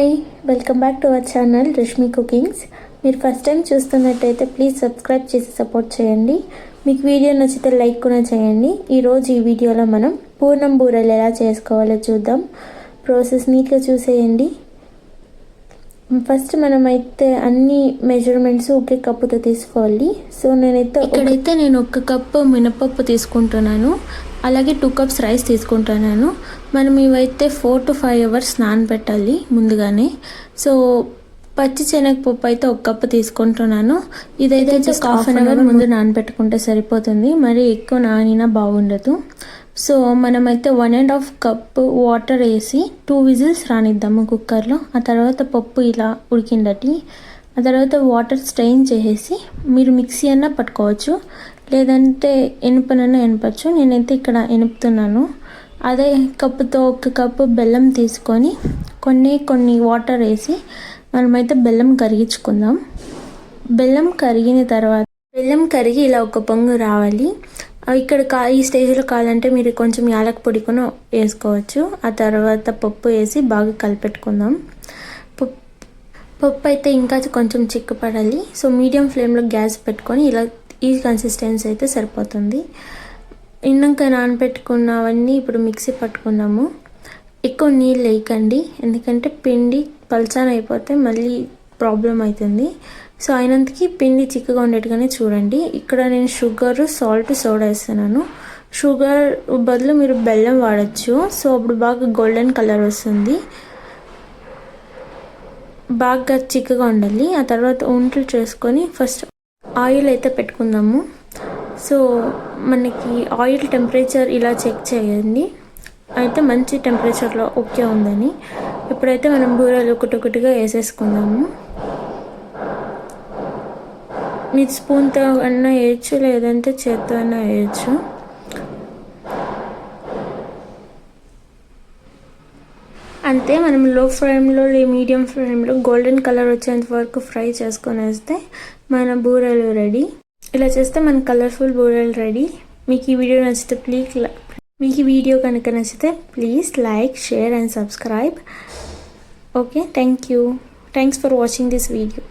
Hi, welcome back to our channel Rashmi cookings. మీరు first time చూస్తున్నట్టయితే please subscribe చేసి support చేయండి. మీకు వీడియో నచ్చితే లైక్ కూడా చేయండి. ఈరోజు ఈ వీడియోలో మనం పూర్ణం బూరెలు ఎలా చేసుకోవాలో చూద్దాం. ప్రాసెస్ నీట్గా చూసేయండి. ఫస్ట్ మనమైతే అన్ని మెజర్మెంట్స్ ఒకే కప్పుతో తీసుకోవాలి. సో ఇక్కడైతే నేను 1 కప్పు మినపప్పు తీసుకుంటున్నాను, అలాగే 2 కప్స్ రైస్ తీసుకుంటున్నాను. మనం ఇవైతే 4 to 5 hours నానబెట్టాలి ముందుగానే. సో పచ్చి శనగపప్పు అయితే 1 కప్పు తీసుకుంటున్నాను. ఇదైతే జస్ట్ హాఫ్ అన్ అవర్ ముందు నానబెట్టుకుంటే సరిపోతుంది, మరి ఎక్కువ నానినా బాగుండదు. సో మనమైతే 1.5 కప్ వాటర్ వేసి 2 విజిల్స్ రానిద్దాము కుక్కర్లో. ఆ తర్వాత పప్పు ఇలా ఉడికిందటి. ఆ తర్వాత వాటర్ స్ట్రెయిన్ చేసేసి మీరు మిక్సీ అన్నా పట్టుకోవచ్చు, లేదంటే ఎనుపనన్నా ఎనపచ్చు. నేనైతే ఇక్కడ ఎనుపుతున్నాను. అదే కప్పుతో 1 కప్పు బెల్లం తీసుకొని కొన్ని వాటర్ వేసి మనమైతే బెల్లం కరిగించుకుందాం. బెల్లం కరిగిన తర్వాత బెల్లం కరిగి ఇలా ఒక పొంగు రావాలి. ఇక్కడ ఈ స్టేజ్లో కావాలంటే మీరు కొంచెం యాలక పొడి కూడా వేసుకోవచ్చు. ఆ తర్వాత పప్పు వేసి బాగా కలిపెట్టుకుందాం. పప్పు అయితే ఇంకా కొంచెం చిక్కపడాలి. సో మీడియం ఫ్లేమ్లో గ్యాస్ పెట్టుకొని ఇలా ఈ కన్సిస్టెన్సీ అయితే సరిపోతుంది. ఇందాక నానబెట్టుకున్నవన్నీ ఇప్పుడు మిక్సీ పట్టుకుందాము. ఎక్కువ నీళ్ళు వేయకండి, ఎందుకంటే పిండి పల్చాన అయిపోతే మళ్ళీ ప్రాబ్లం అవుతుంది. సో అయినంతకి పిండి చిక్కగా ఉండేట్టుగానే చూడండి. ఇక్కడ నేను షుగర్, సాల్ట్, సోడా వేస్తున్నాను. షుగర్ బదులు మీరు బెల్లం వాడచ్చు. సో అప్పుడు బాగా గోల్డెన్ కలర్ వస్తుంది, బాగా చిక్కగా ఉండాలి. ఆ తర్వాత వంటలు చేసుకొని ఫస్ట్ ఆయిల్ అయితే పెట్టుకుందాము. సో మనకి ఆయిల్ టెంపరేచర్ ఇలా చెక్ చేయండి, అయితే మంచి టెంపరేచర్లో ఓకే ఉందని. ఇప్పుడైతే మనం బూరెలు ఒకటొకటిగా వేసేసుకుందాము. మీరు స్పూన్తో అన్నా వేయచ్చు, లేదంటే చేత్తో అన్నా వేయచ్చు. అంతే, మనం లో ఫ్లేమ్లో మీడియం ఫ్లేమ్లో గోల్డెన్ కలర్ వచ్చేంత వరకు ఫ్రై చేసుకొని వేస్తే మన బూరెలు రెడీ. ఇలా చేస్తే మన కలర్ఫుల్ బూరెలు రెడీ. మీకు ఈ వీడియో కనుక నచ్చితే please like, share and subscribe. Okay, thanks for watching this video.